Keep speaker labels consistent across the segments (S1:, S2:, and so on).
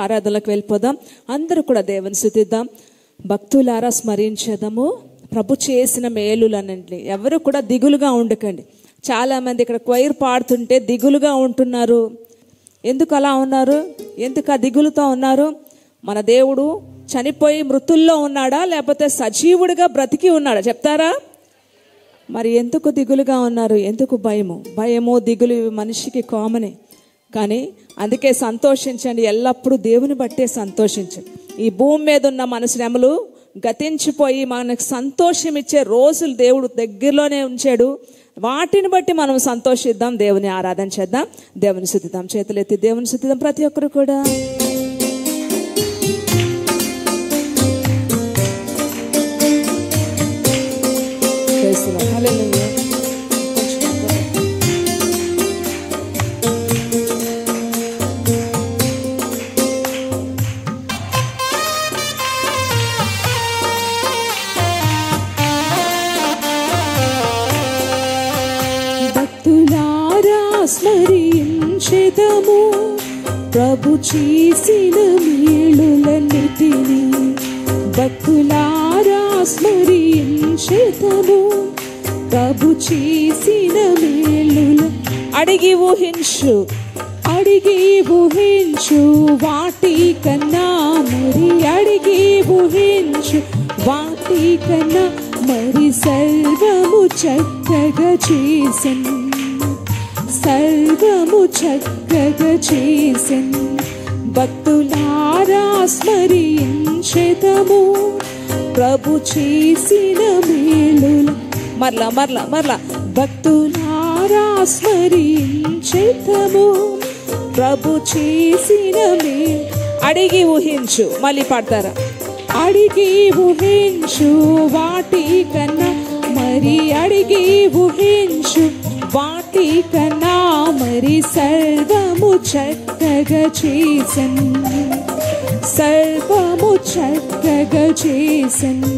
S1: ఆరాధనలకు వెళ్ళిపోదాం. అందరూ కూడా దేవుని స్తుతిద్దాం. భక్తులారా స్మరించదము ప్రభు చేసిన మేలులనండి. ఎవరు కూడా దిగులుగా ఉండకండి. చాలామంది ఇక్కడ క్వైర్ పాడుతుంటే దిగులుగా ఉంటున్నారు. ఎందుకు అలా ఉన్నారు? ఎందుకు ఆ దిగులుతో ఉన్నారు? మన దేవుడు చనిపోయి మృతుల్లో ఉన్నాడా, లేకపోతే సజీవుడిగా బ్రతికి ఉన్నాడా చెప్తారా? మరి ఎందుకు దిగులుగా ఉన్నారు? ఎందుకు భయము దిగులు మనిషికి కామనే. కానీ అందుకే సంతోషించండి, ఎల్లప్పుడూ దేవుని బట్టే సంతోషించండి. ఈ భూమి మీద ఉన్న మన శ్రమలు గతించిపోయి మనకు సంతోషం ఇచ్చే రోజులు దేవుడు దగ్గరలోనే ఉంచాడు. వాటిని బట్టి మనం సంతోషిద్దాం, దేవుని ఆరాధన చేద్దాం, దేవుని స్తుతిద్దాం. చేతులెత్తి దేవుని స్తుతిద్దాం ప్రతి ఒక్కరు కూడా. హల్లెలూయా.
S2: స్మరించెదము ప్రభు చేసిన మేలులన్నిటిని. భక్తులారా స్మరించెదము ప్రభు చేసిన మేలుల.
S1: అడిగి ఊహించు
S2: వాటి కన్నా మరి అడిగి ఊహించు వాటి కన్నా మరి సర్వము చక్కగా చేసెను. సర్వము చక్కగా చేసెను. భక్తులారా స్మరించెదము ప్రభు చేసిన మేలుల.
S1: మరలా
S2: భక్తులారా స్మరించెదము ప్రభు చేసిన మేలు.
S1: అడిగి ఊహించు. మళ్ళీ పాడతారా?
S2: అడిగి ఊహించు వాటి కన్నా మరి అడిగి ఊహించు వాటి కన్నా మరి సర్వము చక్కగా చేసెను. సర్వము చక్కగా చేసెను.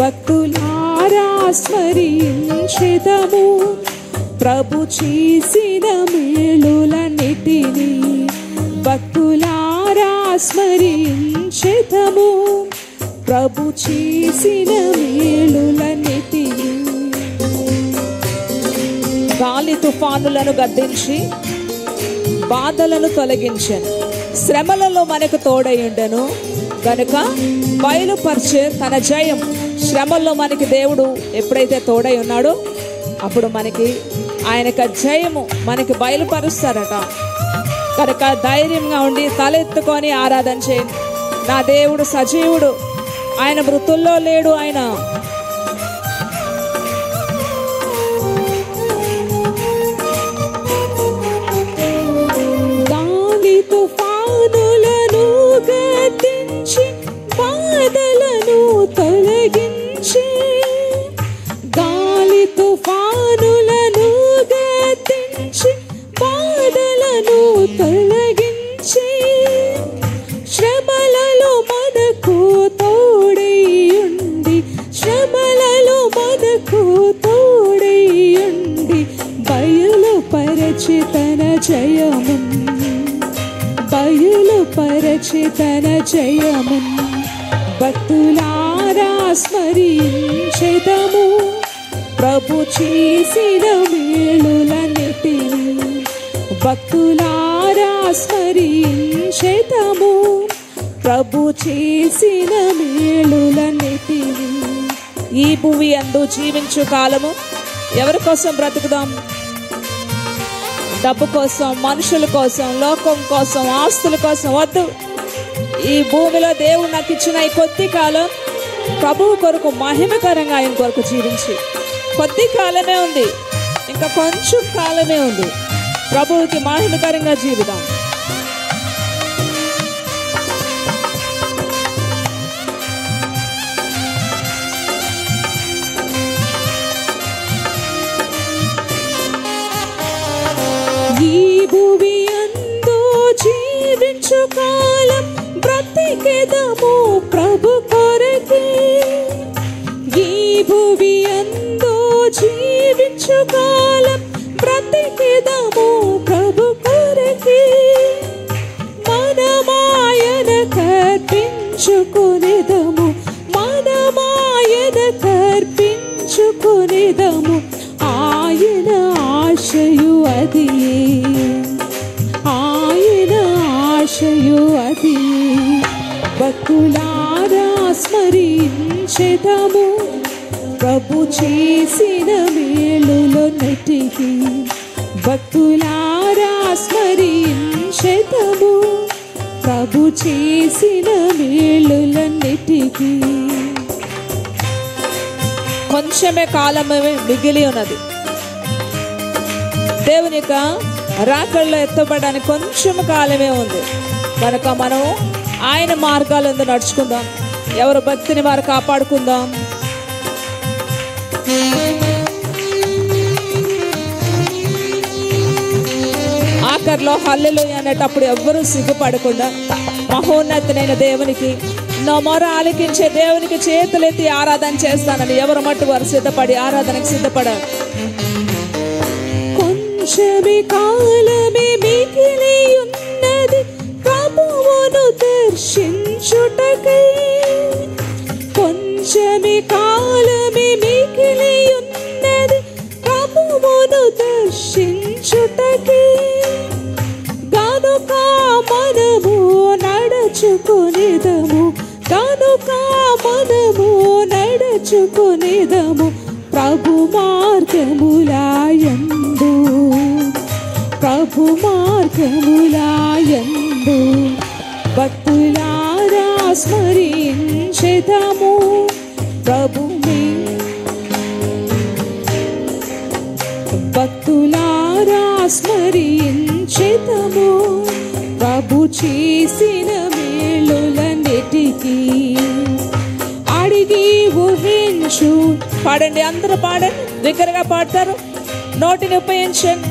S2: భక్తులారా స్మరించెదము ప్రభు చేసిన మేలులన్నిటిని. భక్తులారా స్మరించెదము ప్రభు చేసిన మేలులన్నిటిని.
S1: గాలి తుఫానులను గద్దించి బాధలను తొలగించెను. శ్రమలలో మనకు తోడయుండెను గనుక బయలుపరిచే తన జయం. శ్రమల్లో మనకి దేవుడు ఎప్పుడైతే తోడై ఉన్నాడో అప్పుడు మనకి ఆయన జయము మనకి బయలుపరుస్తారట. కనుక ధైర్యంగా ఉండి తలెత్తుకొని ఆరాధన చేయండి. నా దేవుడు సజీవుడు, ఆయన మృతుల్లో లేడు. ఆయన
S2: తుఫానులను గద్దించి బాధలను తొలగించి. గాలి తుఫానులను గద్దించి బాధలను తొలగించి. శ్రమలలో మనకు తోడైయుండి శ్రమలలో మనకు తోడైయుండి బయలుపరచి తన జయము. బయలుపరచి తన జయము. భక్తులారా స్మరించెదము ప్రభు చేసిన మేలులన్నిటిని. భక్తులారా స్మరించెదము ప్రభు చేసిన మేలులన్నిటిని.
S1: ఈ భూమి యందు జీవించు కాలము ఎవరి కోసం బ్రతుకుదాం? డబ్బు కోసం, మనుషుల కోసం, లోకం కోసం, ఆస్తుల కోసం వద్దు. ఈ భూమిలో దేవుడు నాకు ఇచ్చిన ఈ కొద్ది కాలం ప్రభువు కొరకు మహిమకరంగా ఆయన కొరకు జీవించి. కొద్ది కాలమే ఉంది, ఇంకా కొంచెం కాలమే ఉంది. ప్రభువుకి మహిమకరంగా జీవిద్దాం.
S2: ఈ భూమి యందు జీవించు కాలం బ్రతికెదము ప్రభు కొరకే. ఈ భూమి యందు జీవించు కాలం బ్రతికెదము ప్రభు కొరకే. మనమాయ స్మరించెదము ప్రభు చేసిన మేలులన్నిటికీ భక్తులారా స్మరించెదము ప్రభు చేసిన మేలులన్నిటికీ.
S1: కొంచెమే కాలమే మిగిలి ఉన్నది. దేవుని యొక్క రాకడలో ఎత్తబడడానికి కొంచెం కాలమే ఉంది కనుక మనం ఆయన మార్గాలందు నడుచుకుందాం. ఎవరు భక్తిని వారు కాపాడుకుందాం. ఆఖరిలో హల్లెలూయా అనేటప్పుడు ఎవ్వరూ సిగ్గుపడకుండా మహోన్నతుడైన దేవునికి నా మొర ఆలకించే దేవునికి చేతులెత్తి ఆరాధన చేస్తానని ఎవరు మట్టు వారు సిద్ధపడి ఆరాధనకు సిద్ధపడాలి.
S2: కొంచెమే కాలమే మిగిలి ఉన్నది ప్రభువును దర్శించుటకై. కొంచెమే కాలమే మిగిలి ఉన్నది ప్రభువును దర్శించుటకై. గనుక మనము నడుచుకునేదము గనుక మనము నడుచుకునేదము ప్రభు మార్గములాయందు ప్రభు మార్గములాయందు. భక్తులారా స్మరించెదము ప్రభు భక్తులారా స్మరించెదము ప్రభు చేసిన మేలులన్నిటికీ. అడిగి ఊహించు.
S1: పాడండి, అందరూ పాడండి. దగ్గరగా పాడతారు. నోటిని ఉపయోగించండి.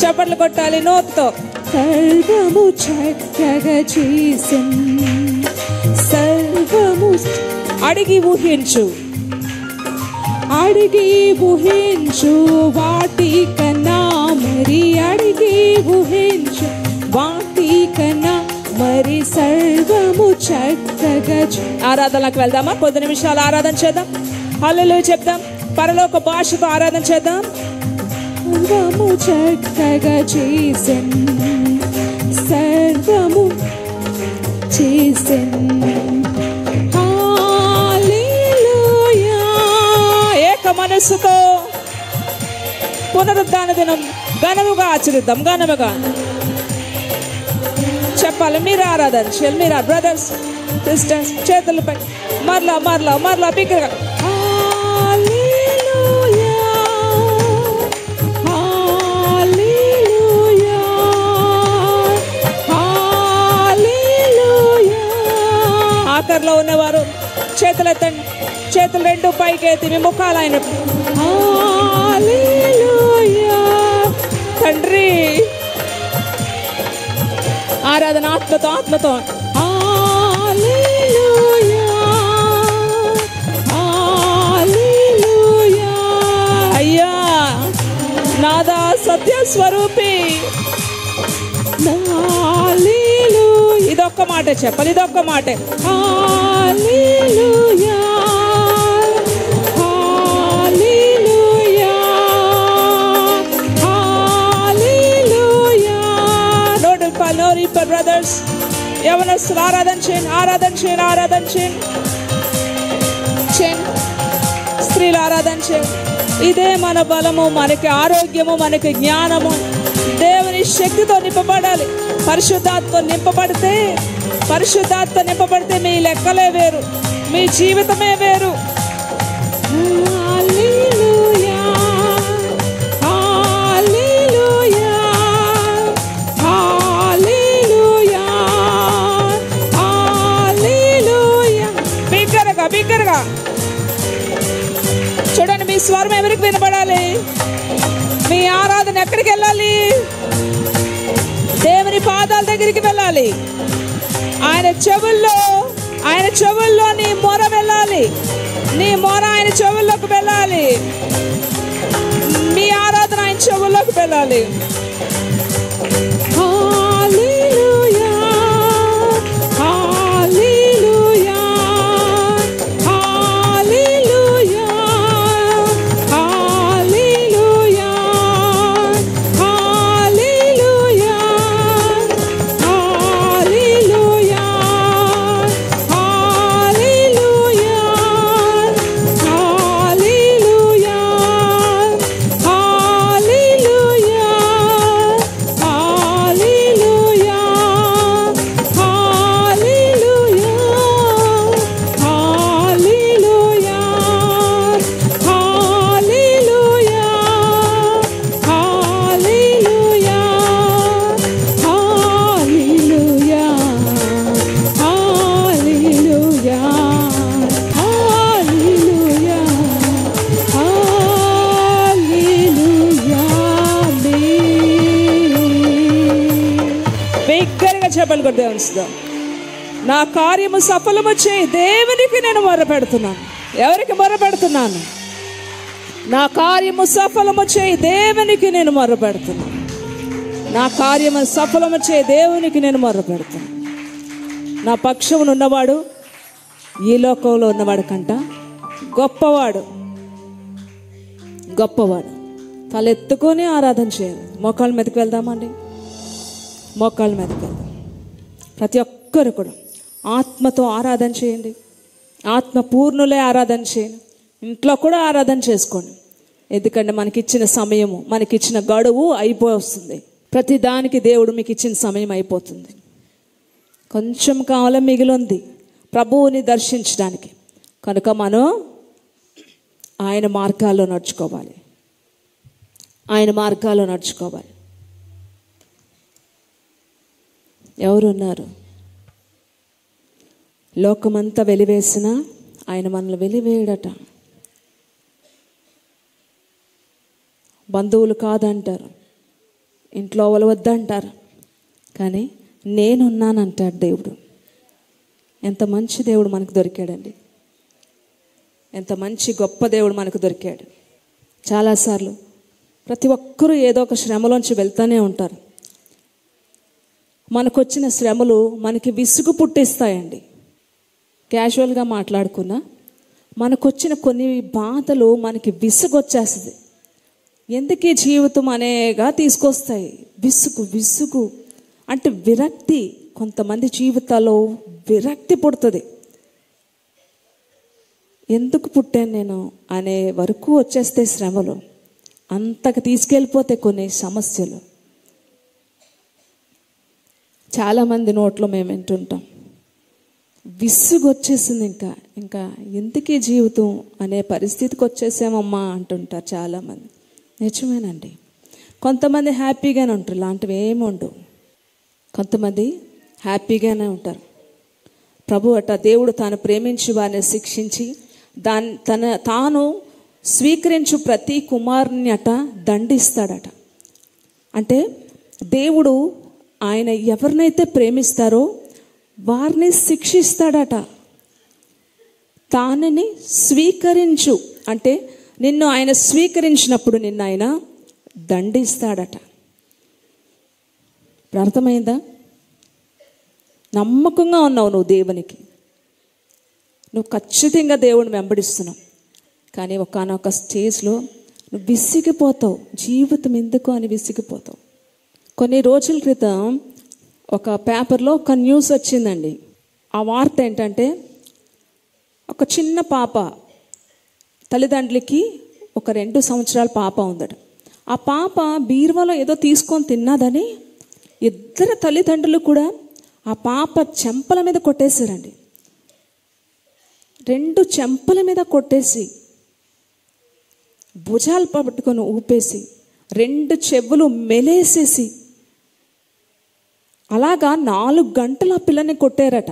S1: చప్పట్లు కొట్టాలి నోటితో.
S2: సర్వము చక్కగా చేసెను సర్వము.
S1: అడిగి ఊహించు.
S2: అడిగి ఊహించు వాటి కన్నా మరి అడిగి ఊహించు వాటి కన్నా మరి సర్వము చక్కగా.
S1: ఆరాధనలకు వెళ్దామా? 10 నిమిషాలు ఆరాధన చేద్దాం. హల్లెలూయా చెప్దాం. పరలోక భాషతో ఆరాధన చేద్దాం.
S2: సర్వము చక్కగా చేసెను సర్వము చేసెను. హల్లెలూయా.
S1: ఏక మనస్సుతో పునరుద్ధాన దినం ఘనముగా ఆచరిద్దాం. ఘనముగా చెప్పాలి. మీరు ఆరాధన చేయాలి. మీరు బ్రదర్స్ సిస్టర్స్ చేతులపై మరలా మరలా మరలా బిగ్గరగా. ఆఖరిలో ఉన్నవారు చేతులు ఎత్తండి. చేతులు 2 పైకి ఎత్తి మీ ముఖాలు ఆయన. తండ్రి ఆరాధన ఆత్మతో ఆత్మతో. అయ్యా నాదా సత్య స్వరూపి. ఇదొక్క మాట చెప్పాలి. ఇదొక్క మాట.
S2: హల్లెలూయా హల్లెలూయా హల్లెలూయా.
S1: నోరి బ్రదర్స్ యవనస్తులు ఆరాధన చేయండి. ఆరాధన చేయండి. ఆరాధన చేయండి. స్త్రీలు ఆరాధన చేయండి. ఇదే మన బలము, మనకి ఆరోగ్యము, మనకి జ్ఞానము. దేవుని శక్తితో నింపబడాలి. పరిశుద్ధాత్మతో నింపబడితే మీ లెక్కలే వేరు, మీ జీవితమే వేరు.
S2: హల్లెలూయా హల్లెలూయా హల్లెలూయా హల్లెలూయా.
S1: బిగ్గరగా చూడండి. మీ స్వరం ఎవరికి వినపడాలి? మీ ఆరాధన ఎక్కడికి వెళ్ళాలి? దేవుని పాదాల దగ్గరికి వెళ్ళాలి. ఆయన చెవుల్లో నీ మొర వెళ్ళాలి. నీ మొర ఆయన చెవుల్లోకి వెళ్ళాలి. మీ ఆరాధన ఆయన చెవుల్లోకి వెళ్ళాలి.
S2: హల్లెలూయా హల్లెలూయా హల్లెలూయా హల్లెలూయా హల్లెలూయా హల్లెలూయా హల్లెలూయా
S1: చెప్పాలి కూడా దేవునిస్తాం. నా కార్యము సఫలము చేయి, దేవునికి నేను మొరపెడుతున్నాను. ఎవరికి మొరపెడుతున్నాను? నా కార్యము సఫలము చేయి, దేవునికి నేను మొరపెడుతున్నాను. నా కార్యము సఫలము చేయి, దేవునికి నేను మొరపెడుతున్నాను. నా పక్షమును ఉన్నవాడు ఈ లోకంలో ఉన్నవాడు కంట గొప్పవాడు. గొప్పవాడు. తలెత్తుకొని ఆరాధన చేయాలి. మోకాళ్ళ మీదకి వెళ్దామండి. మోకాళ్ళ మీదకి వెళ్దాం. ప్రతి ఒక్కరు కూడా ఆత్మతో ఆరాధన చేయండి. ఆత్మ పూర్ణులే ఆరాధన చేయండి. ఇంట్లో కూడా ఆరాధన చేసుకోండి. ఎందుకంటే మనకిచ్చిన సమయము, మనకిచ్చిన గడువు అయిపోతుంది. ప్రతి దానికి దేవుడు మీకు ఇచ్చిన సమయం అయిపోతుంది. కొంచెం కాలం మిగిలింది ప్రభువుని దర్శించడానికి. కనుక మనం ఆయన మార్గాల్లో నడుచుకోవాలి. ఆయన మార్గాల్లో నడుచుకోవాలి. ఎవరున్నారు? లోకమంతా వెలివేసినా ఆయన మనల్ని వెలివేయడట. బంధువులు కాదంటారు, ఇంట్లో వాళ్ళు వద్దంటారు, కానీ నేనున్నానంటాడు దేవుడు. ఎంత మంచి దేవుడు మనకు దొరికాడండి. ఎంత మంచి గొప్ప దేవుడు మనకు దొరికాడు. చాలాసార్లు ప్రతి ఒక్కరూ ఏదో ఒక శ్రమలోంచి వెళ్తూనే ఉంటారు. మనకొచ్చిన శ్రమలు మనకి విసుగు పుట్టిస్తాయండి. క్యాజువల్గా మాట్లాడుకున్నా మనకొచ్చిన కొన్ని బాధలు మనకి విసుగు వచ్చేస్తుంది. ఎందుకు ఈ జీవితం అనేగా తీసుకొస్తాయి. విసుగు అంటే విరక్తి. కొంతమంది జీవితాల్లో విరక్తి పుడుతుంది. ఎందుకు పుట్టాను నేను అనే వరకు వచ్చేస్తే శ్రమలు, అంతకు తీసుకెళ్ళిపోతే కొన్ని సమస్యలు. చాలామంది నోట్లో మేము వింటుంటాం, విసుగు వచ్చేసింది, ఇంకా ఎందుకే జీవితం అనే పరిస్థితికి వచ్చేసామమ్మా అంటుంటారు చాలామంది. నిజమేనండి. కొంతమంది హ్యాపీగానే ఉంటారు, ఇలాంటివి ఏమి ఉండవు. కొంతమంది హ్యాపీగానే ఉంటారు. ప్రభు అట దేవుడు తాను ప్రేమించి వారిని శిక్షించి తాను స్వీకరించు ప్రతి కుమారుని అట దండిస్తాడట. అంటే దేవుడు ఆయన ఎవరినైతే ప్రేమిస్తారో వారిని శిక్షిస్తాడట. తానని స్వీకరించు అంటే నిన్ను ఆయన స్వీకరించినప్పుడు నిన్ను ఆయన దండిస్తాడట. అర్థమైందా? నమ్మకంగా ఉన్నావు నువ్వు దేవునికి, నువ్వు ఖచ్చితంగా దేవుని వెంబడిస్తున్నావు. కానీ ఒకానొక స్టేజ్లో నువ్వు విసిగిపోతావు. జీవితం ఎందుకు అని విసిగిపోతావు. కొన్ని రోజుల క్రితం ఒక పేపర్లో ఒక న్యూస్ వచ్చిందండి. ఆ వార్త ఏంటంటే, ఒక చిన్న పాప తల్లిదండ్రులకి ఒక 2 సంవత్సరాల పాప ఉందట. ఆ పాప బీరువాలో ఏదో తీసుకొని తిన్నదని ఇద్దరు తల్లిదండ్రులు కూడా ఆ పాప చెంపల మీద కొట్టేశారండి. 2 చెంపల మీద కొట్టేసి భుజాలు పట్టుకొని ఊపేసి 2 చెవులు మెలేసేసి అలాగా 4 గంటల పిల్లని కొట్టారట.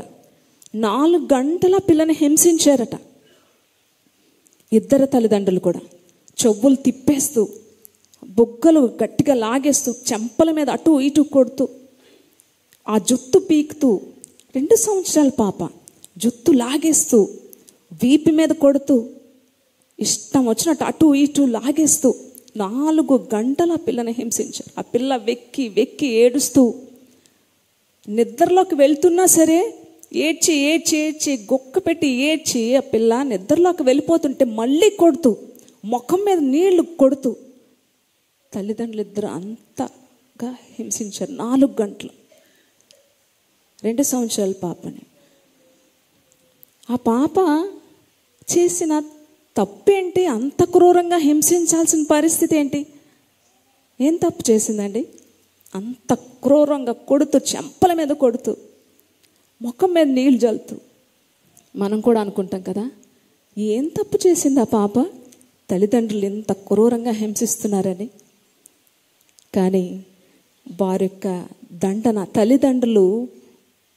S1: 4 గంటల పిల్లని హింసించారట. ఇద్దరు తల్లిదండ్రులు కూడా చెవులు తిప్పేస్తూ, బొగ్గలు గట్టిగా లాగేస్తూ, చెంపల మీద అటు ఇటు కొడుతూ, ఆ జుట్టు పీకుతూ, 2 సంవత్సరాల పాప జుట్టు లాగేస్తూ, వీపు మీద కొడుతూ, ఇష్టం వచ్చినట్టు అటు ఇటు లాగేస్తూ 4 గంటల పిల్లని హింసించారు. ఆ పిల్ల వెక్కి వెక్కి ఏడుస్తూ, నిద్రలోకి వెళ్తున్నా సరే ఏడ్చి ఏడ్చి ఏడ్చి గొక్క పెట్టి ఏడ్చి ఆ పిల్ల నిద్రలోకి వెళ్ళిపోతుంటే మళ్ళీ కొడుతూ, ముఖం మీద నీళ్లు కొడుతూ తల్లిదండ్రులు ఇద్దరు అంతగా హింసించారు 4 గంటలు 2 సంవత్సరాల పాపని. ఆ పాప చేసిన తప్పేంటి? అంత క్రూరంగా హింసించాల్సిన పరిస్థితి ఏంటి? ఏం తప్పు చేసిందండి? అంత క్రూరంగా కొడుతూ, చెంపల మీద కొడుతూ, ముఖం మీద నీళ్ళు జల్లుతూ. మనం కూడా అనుకుంటాం కదా, ఏం తప్పు చేసింది ఆ పాప? తల్లిదండ్రులు ఎంత క్రూరంగా హింసిస్తున్నారని. కానీ వారి యొక్క దండన, తల్లిదండ్రులు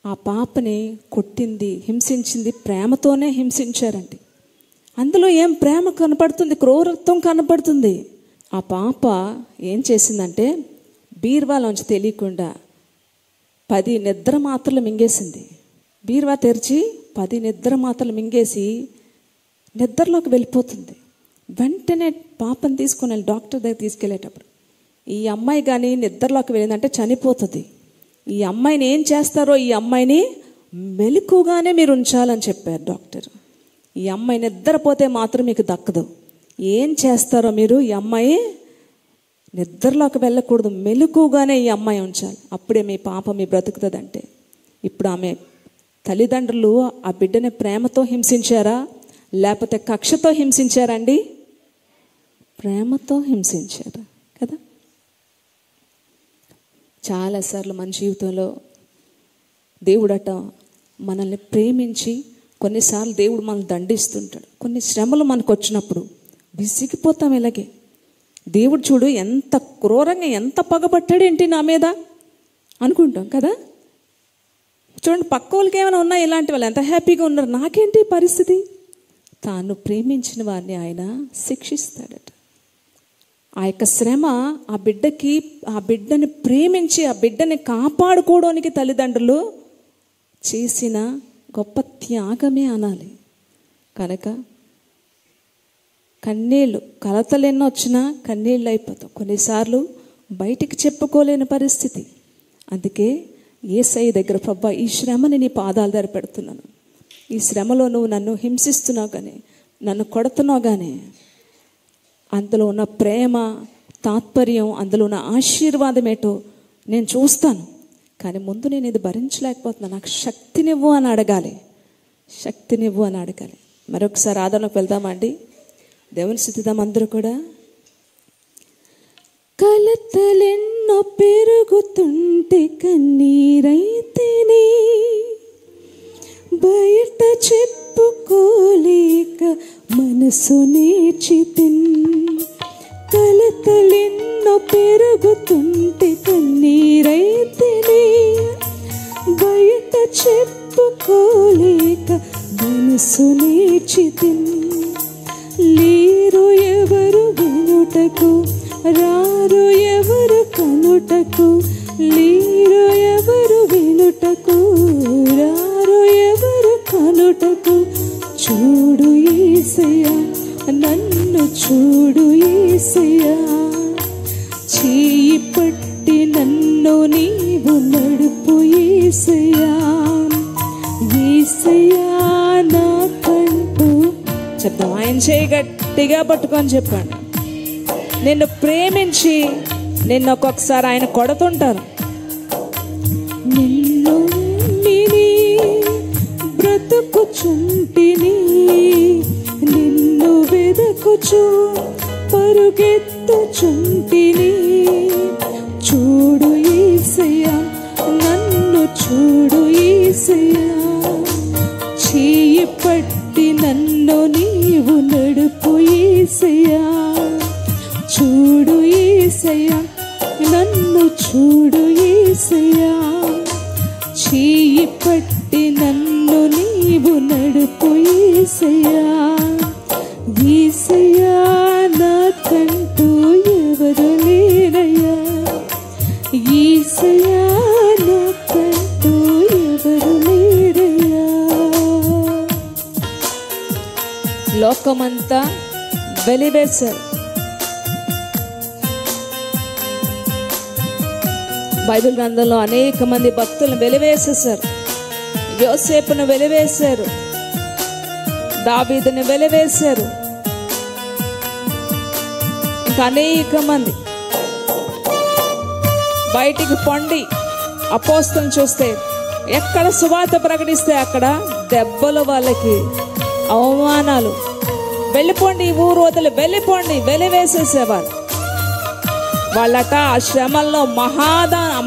S1: ఆ పాపని కొట్టింది, హింసించింది ప్రేమతోనే హింసించారండి. అందులో ఏం ప్రేమ కనపడుతుంది? క్రూరత్వం కనపడుతుంది. ఆ పాప ఏం చేసిందంటే, బీర్వాలోంచి తెలియకుండా 10 నిద్ర మాత్రలు మింగేసింది. బీరువా తెరిచి 10 నిద్ర మాత్రలు మింగేసి నిద్రలోకి వెళ్ళిపోతుంది. వెంటనే పాపను తీసుకొని వెళ్ళి డాక్టర్ దగ్గర తీసుకెళ్ళేటప్పుడు ఈ అమ్మాయి కానీ నిద్రలోకి వెళ్ళిందంటే చనిపోతుంది. ఈ అమ్మాయిని ఏం చేస్తారో, ఈ అమ్మాయిని మెలకుగానే మీరు ఉంచాలని చెప్పారు డాక్టర్. ఈ అమ్మాయి నిద్రపోతే మాత్రం మీకు దక్కదు. ఏం చేస్తారో మీరు, ఈ అమ్మాయి నిద్రలోకి వెళ్ళకూడదు, మెలకుగానే ఈ అమ్మాయి ఉంచాలి. అప్పుడే మీ పాప మీ బ్రతుకుతుందంటే. ఇప్పుడు ఆమె తల్లిదండ్రులు ఆ బిడ్డని ప్రేమతో హింసించారా లేకపోతే కక్షతో హింసించారండి? ప్రేమతో హింసించారు కదా. చాలాసార్లు మన జీవితంలో దేవుడట మనల్ని ప్రేమించి కొన్నిసార్లు దేవుడు మనల్ని దండిస్తుంటాడు. కొన్ని శ్రమలు మనకు వచ్చినప్పుడు విసిగిపోతాం. ఇలాగే దేవుడు చూడు ఎంత క్రూరంగా, ఎంత పగబట్టాడేంటి నా మీద అనుకుంటాం కదా. చూడండి, పక్క వాళ్ళకి ఏమైనా ఉన్నాయి ఇలాంటి వాళ్ళు ఎంత హ్యాపీగా ఉన్నారు, నాకేంటి పరిస్థితి? తాను ప్రేమించిన వారిని ఆయన శిక్షిస్తాడట. ఆ యొక్క శ్రమ ఆ బిడ్డకి, ఆ బిడ్డని ప్రేమించి ఆ బిడ్డని కాపాడుకోవడానికి తల్లిదండ్రులు చేసిన గొప్ప త్యాగమే అనాలి. కనుక కన్నీళ్ళు, కలతలెన్నో వచ్చినా కన్నీళ్ళు అయిపోతాం. కొన్నిసార్లు బయటికి చెప్పుకోలేని పరిస్థితి. అందుకే యేసయ్య దగ్గర, ప్రభువా ఈ శ్రమని నీ పాదాల దగ్గర పెడుతున్నాను, ఈ శ్రమలో నువ్వు నన్ను హింసిస్తున్నావు కానీ, నన్ను కొడుతున్నావు కానీ, అందులో ఉన్న ప్రేమ, తాత్పర్యం, అందులో ఉన్న ఆశీర్వాదం ఏటో నేను చూస్తాను. కానీ ముందు నేను ఇది భరించలేకపోతున్నాను, నాకు శక్తినివ్వు అని అడగాలి. శక్తినివ్వు అని అడగాలి. మరొకసారి ఆదరణకు వెళ్దామండి. దేవుని స్తుతిద్దాం అందరూ కూడా. కలతలెన్నో పెరుగుతుంటే కన్నీరైతేనే, బయట చెప్పుకోలేక మనసు నేర్చితిన్. కలతలెన్నో పెరుగుతుంటే కన్నీరైతేనే, బయట చెప్పుకోలేక మనసు నేర్చితిన్. లేరు ఎవరు వినుటకు, రారు ఎవరు కనుటకు, లేరు ఎవరు వినుటకు, రారు ఎవరు కనుటకు. చూడు యేసయ్యా, నన్ను చూడు యేసయ్యా, చేయి పట్టి నన్ను నీవు నడుపు యేసయ్యా. యేసయ్యా నాకంటూ చెప్తాం. ఆయన చేయి గట్టిగా పట్టుకొని చెప్పండి. నిన్ను ప్రేమించి నిన్ను ఒక్కొక్కసారి ఆయన కొడుతుంటారు. నిన్ను బ్రతుకుచుంటిని, నిన్ను వెదకుచు పరుగెత్తుచుంటిని. చూడు యేసయ్యా, నన్ను చూడు యేసయ్యా, చేయి పట్టి నన్ను నీవు నడుపు యేసయ్యా. చూడు యేసయ్యా, నన్ను చూడు యేసయ్యా, చేయి పట్టి నన్ను నీవు నడుపు యేసయ్యా. యేసయ్యా నాకంటూ ఎవరు లేరయ్యా, యేసయ్యా నాకంటూ ఎవరు లేరయ్యా. లోకమంతా వెలివేశారు. బైబిల్ గ్రంథంలో అనేక మంది భక్తులను వెలివేసేశారు. యోసేపును వెలివేశారు, దావీదుని వెలివేశారు, ఇంకా అనేక మంది. బయటికి పొండి అపోస్తలుని చూస్తే ఎక్కడ సువార్త ప్రకటిస్తే అక్కడ దెబ్బలు, వాళ్ళకి అవమానాలు. వెళ్ళిపోండి, ఊరు వదిలి వెళ్ళిపోండి, వెలివేసేసేవారు. వాళ్ళట ఆ శ్రమల్లో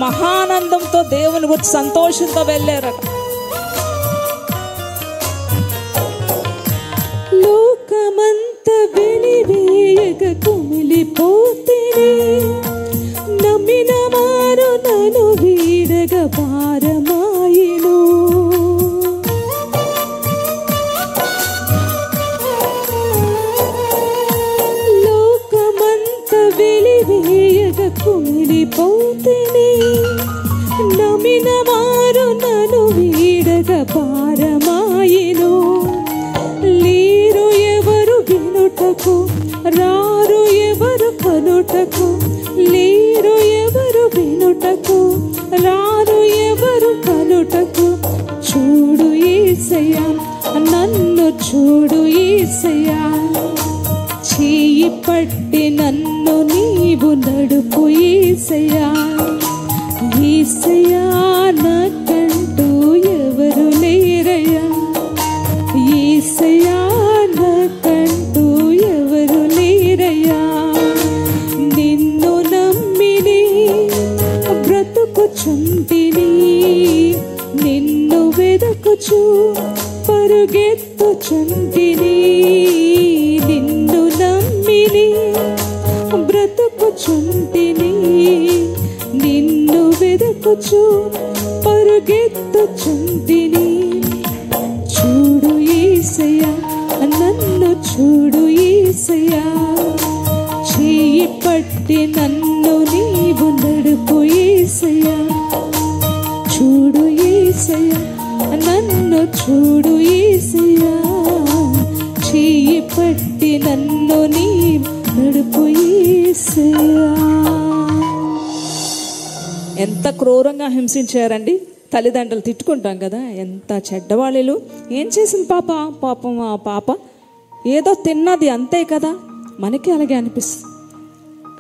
S1: మహానందంతో దేవుని గురించి సంతోషంతో వెళ్ళారట. లోకమంత వెలివేయక కుమిలిపోతేనే, నమ్మిన వారు నన్ను వీడగ భారమాయెను. లోకమంత వెలివేయక కుమిలిపోతేనే, నమ్మిన
S2: నమ్మిన వారు నన్ను వీడగ పారమాయెను. లేరు ఎవరు వినుటకు, రారు ఎవరు కనుటకు. లేరు ఎవరు వినుటకు, రారు ఎవరు కనుటకు. చూడు యేసయ్యా, నన్ను చూడు యేసయ్యా. చేయి పట్టి నన్ను నీవు నడుపు యేసయ్యా. యేసయ్యా నాకంటూ ఎవరు లేరయ్యా. యేసయ్యా నాకంటూ ఎవరు లేరయ్యా. నిన్ను నమ్మిని బ్రతుకుచుంటిని, నిన్ను వెదకుచు పరుగెత్తుచుంటిని. నిన్ను నమ్మిని బ్రతుకుచుంటిని, నిన్ను వెదకుచు పరుగెత్తుచుంటిని. చూడు యేసయ్యా, నన్ను చూడు యేసయ్యా. చేయి పట్టి నన్ను నీవు నడుపు యేసయ్యా. చూడు యేసయ్యా, నన్ను చూడు యేసయ్యా. చేయి పట్టి నన్ను నీవు నడుపు యేసయ్యా.
S1: ఎంత క్రూరంగా హింసించారండి. తల్లిదండ్రులు తిట్టుకుంటాం కదా, ఎంత చెడ్డవాళ్ళు. ఏం చేసింది పాపం ఆ పాప ఏదో తిన్నది అంతే కదా, మనకి అలాగే అనిపిస్తుంది.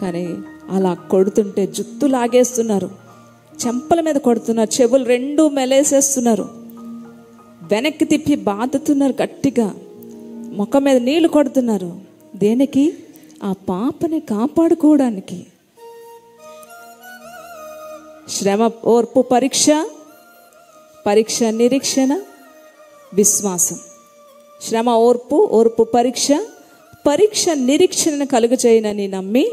S1: కానీ అలా కొడుతుంటే జుత్తు లాగేస్తున్నారు, చెంపల మీద కొడుతున్నారు, చెవులు రెండు మెలేసేస్తున్నారు, వెనక్కి తిప్పి బాదుతున్నారు, గట్టిగా ముఖం మీద నీళ్లు కొడుతున్నారు. దేనికి? ఆ పాపని కాపాడుకోవడానికి. శ్రమ, ఓర్పు, పరీక్ష నిరీక్షణ, విశ్వాసం. శ్రమ, ఓర్పు పరీక్ష నిరీక్షణను కలుగజేయనని నమ్మి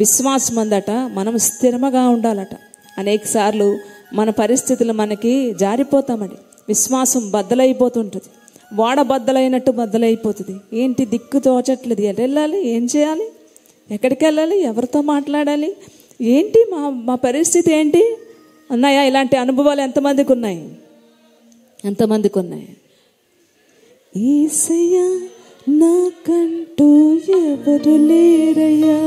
S1: విశ్వాసం అందట మనం స్థిరముగా ఉండాలట. అనేక సార్లు మన పరిస్థితులు మనకి జారిపోతామని విశ్వాసం బద్దలైపోతుంటుంది. వాడ బద్దలైనట్టు బద్దలైపోతుంది. ఏంటి దిక్కు తోచట్లేదు, ఎటు వెళ్ళాలి, ఏం చేయాలి, ఎక్కడికి వెళ్ళాలి, ఎవరితో మాట్లాడాలి, ఏంటి మా పరిస్థితి ఏంటి అన్నాయా? ఇలాంటి అనుభవాలు ఎంతమందికి ఉన్నాయి?
S2: యేసయ్యా నాకంటూ ఎవరు లేరయ్యా.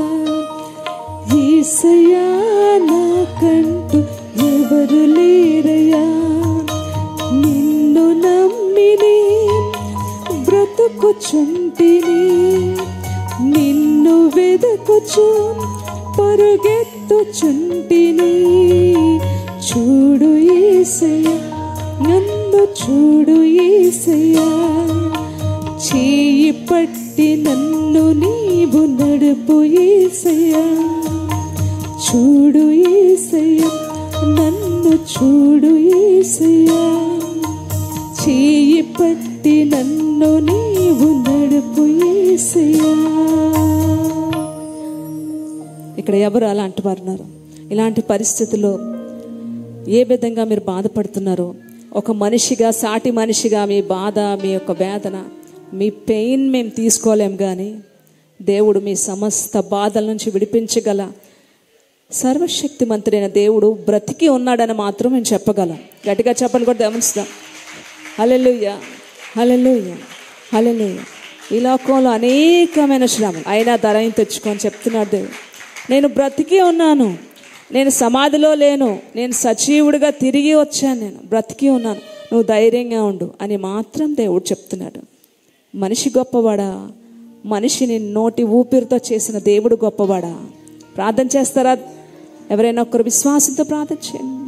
S2: యేసయ్యా నాకంటూ ఎవరు లేరయ్యా. నిన్ను నమ్మిని బ్రతుకుచుంటిని, నిన్ను వెదకుచు పరుగెత్తుచుంటిని. చూడు యేసయ్యా, నన్ను చూడు యేసయ్యా. చేయి పట్టి నన్ను నీవు నడుపు యేసయ్యా. చూడు యేసయ్యా, నన్ను చూడు యేసయ్యా. చేయి పట్టి నన్ను నీవు నడుపు యేసయ్యా.
S1: ఇక్కడ ఎవరు అలాంటి వారున్నారు? ఇలాంటి పరిస్థితుల్లో ఏ విధంగా మీరు బాధపడుతున్నారో, ఒక మనిషిగా, సాటి మనిషిగా మీ బాధ, మీ యొక్క వేదన, మీ పెయిన్ మేము తీసుకోలేం. కానీ దేవుడు మీ సమస్త బాధల నుంచి విడిపించగల సర్వశక్తిమంతుడైన దేవుడు బ్రతికి ఉన్నాడని మాత్రం మేము చెప్పగలం. గట్టిగా చెప్పని కూడా గమనిస్తాం. హల్లెలూయా, హల్లెలూయా, హల్లెలూయా. ఈ లోకంలో అనేకమైన శ్రమలు అయినా ధైర్యం తెచ్చుకొని చెప్తున్నాడు దేవుడు. నేను బ్రతికి ఉన్నాను, నేను సమాధిలో లేను, నేను సజీవుడిగా తిరిగి వచ్చాను, నేను బ్రతికి ఉన్నాను, నువ్వు ధైర్యంగా ఉండు అని మాత్రం దేవుడు చెప్తున్నాడు. మనిషి గొప్పవాడా? మనిషిని నోటి ఊపిరితో చేసిన దేవుడు గొప్పవాడా? ప్రార్థన చేస్తారా? ఎవరైనా ఒక్కరు విశ్వాసంతో ప్రార్థన చేయండి.